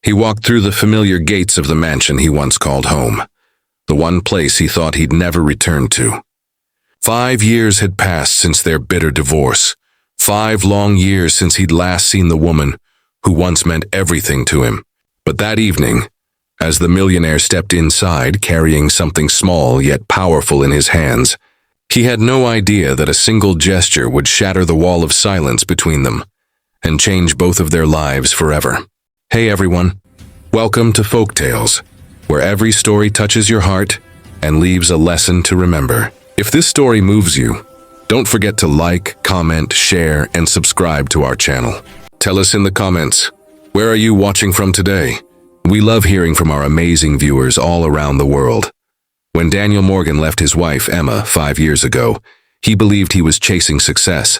He walked through the familiar gates of the mansion he once called home, the one place he thought he'd never return to. 5 years had passed since their bitter divorce. 5 long years since he'd last seen the woman who once meant everything to him. But that evening, as the millionaire stepped inside carrying something small yet powerful in his hands, he had no idea that a single gesture would shatter the wall of silence between them and change both of their lives forever. Hey everyone, welcome to Folk Tales, where every story touches your heart and leaves a lesson to remember. If this story moves you, don't forget to like, comment, share, and subscribe to our channel. Tell us in the comments, where are you watching from today? We love hearing from our amazing viewers all around the world. When Daniel Morgan left his wife, Emma, 5 years ago, he believed he was chasing success.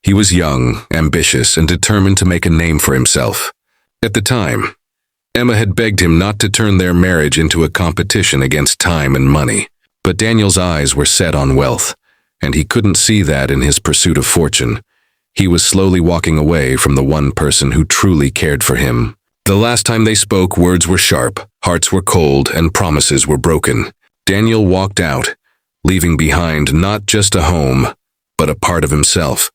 He was young, ambitious, and determined to make a name for himself. At the time, Emma had begged him not to turn their marriage into a competition against time and money. But Daniel's eyes were set on wealth, and he couldn't see that in his pursuit of fortune. He was slowly walking away from the one person who truly cared for him. The last time they spoke, words were sharp, hearts were cold, and promises were broken. Daniel walked out, leaving behind not just a home, but a part of himself.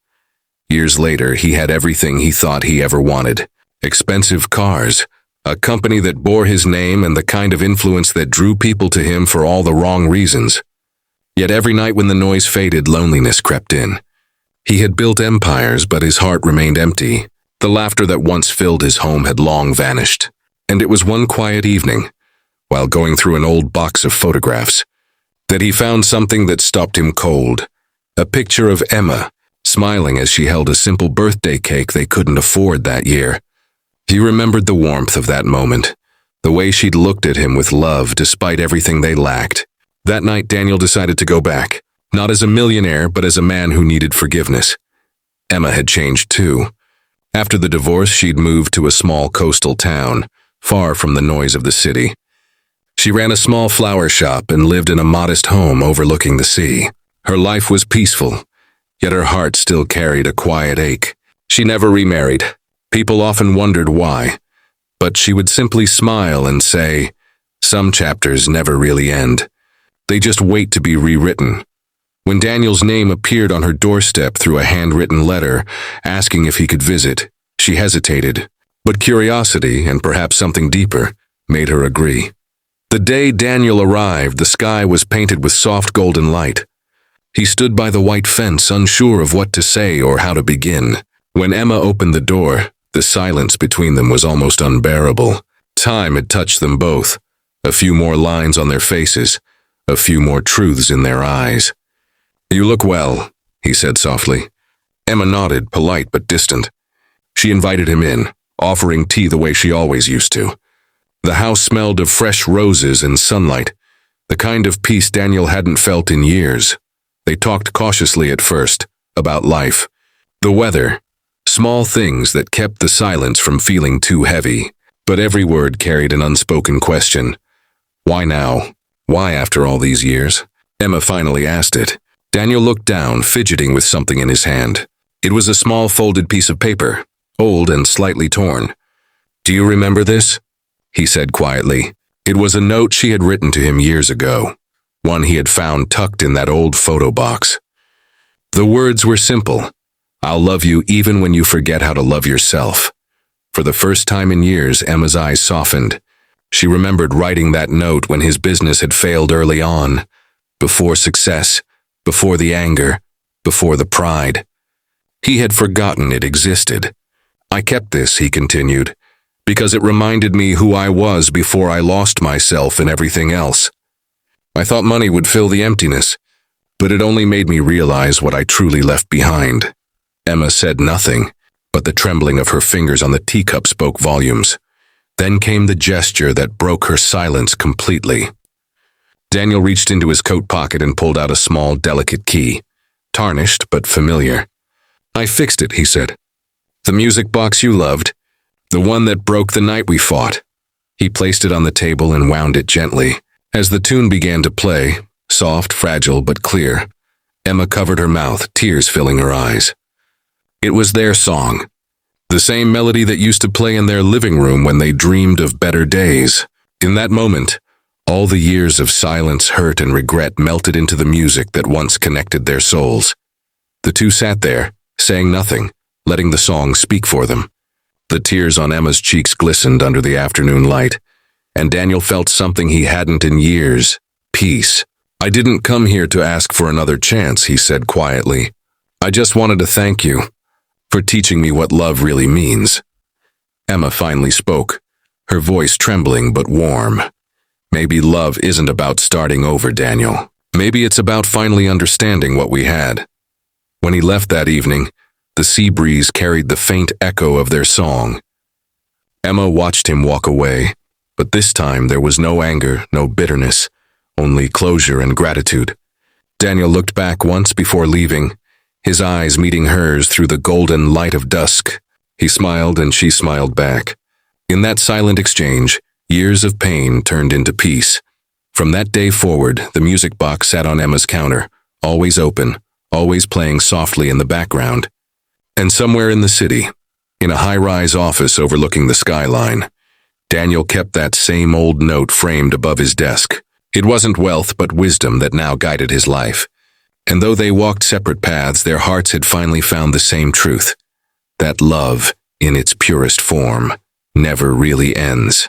Years later, he had everything he thought he ever wanted. Expensive cars, a company that bore his name, and the kind of influence that drew people to him for all the wrong reasons. Yet every night when the noise faded, loneliness crept in. He had built empires, but his heart remained empty. The laughter that once filled his home had long vanished. And it was one quiet evening, while going through an old box of photographs, that he found something that stopped him cold. A picture of Emma, smiling as she held a simple birthday cake they couldn't afford that year. He remembered the warmth of that moment, the way she'd looked at him with love despite everything they lacked. That night, Daniel decided to go back, not as a millionaire, but as a man who needed forgiveness. Emma had changed too. After the divorce, she'd moved to a small coastal town, far from the noise of the city. She ran a small flower shop and lived in a modest home overlooking the sea. Her life was peaceful, yet her heart still carried a quiet ache. She never remarried. People often wondered why, but she would simply smile and say, "Some chapters never really end. They just wait to be rewritten." When Daniel's name appeared on her doorstep through a handwritten letter asking if he could visit, she hesitated, but curiosity, and perhaps something deeper, made her agree. The day Daniel arrived, the sky was painted with soft golden light. He stood by the white fence, unsure of what to say or how to begin. When Emma opened the door, the silence between them was almost unbearable. Time had touched them both. A few more lines on their faces, a few more truths in their eyes. "You look well," he said softly. Emma nodded, polite but distant. She invited him in, offering tea the way she always used to. The house smelled of fresh roses and sunlight, the kind of peace Daniel hadn't felt in years. They talked cautiously at first, about life, the weather, small things that kept the silence from feeling too heavy. But every word carried an unspoken question. Why now? Why after all these years? Emma finally asked it. Daniel looked down, fidgeting with something in his hand. It was a small folded piece of paper, old and slightly torn. "Do you remember this?" he said quietly. It was a note she had written to him years ago, one he had found tucked in that old photo box. The words were simple. "I'll love you even when you forget how to love yourself." For the first time in years, Emma's eyes softened. She remembered writing that note when his business had failed early on, before success, before the anger, before the pride. He had forgotten it existed. "I kept this," he continued, "because it reminded me who I was before I lost myself in everything else. I thought money would fill the emptiness, but it only made me realize what I truly left behind." Emma said nothing, but the trembling of her fingers on the teacup spoke volumes. Then came the gesture that broke her silence completely. Daniel reached into his coat pocket and pulled out a small, delicate key, tarnished but familiar. "I fixed it," he said. "The music box you loved, the one that broke the night we fought." He placed it on the table and wound it gently. As the tune began to play, soft, fragile, but clear, Emma covered her mouth, tears filling her eyes. It was their song. The same melody that used to play in their living room when they dreamed of better days. In that moment, all the years of silence, hurt, and regret melted into the music that once connected their souls. The two sat there, saying nothing, letting the song speak for them. The tears on Emma's cheeks glistened under the afternoon light, and Daniel felt something he hadn't in years: peace. "I didn't come here to ask for another chance," he said quietly. "I just wanted to thank you for teaching me what love really means." Emma finally spoke, her voice trembling but warm. "Maybe love isn't about starting over, Daniel. Maybe it's about finally understanding what we had." When he left that evening, the sea breeze carried the faint echo of their song. Emma watched him walk away, but this time there was no anger, no bitterness, only closure and gratitude. Daniel looked back once before leaving, his eyes meeting hers through the golden light of dusk. He smiled and she smiled back. In that silent exchange, years of pain turned into peace. From that day forward, the music box sat on Emma's counter, always open, always playing softly in the background. And somewhere in the city, in a high-rise office overlooking the skyline, Daniel kept that same old note framed above his desk. It wasn't wealth but wisdom that now guided his life. And though they walked separate paths, their hearts had finally found the same truth: that love, in its purest form, never really ends.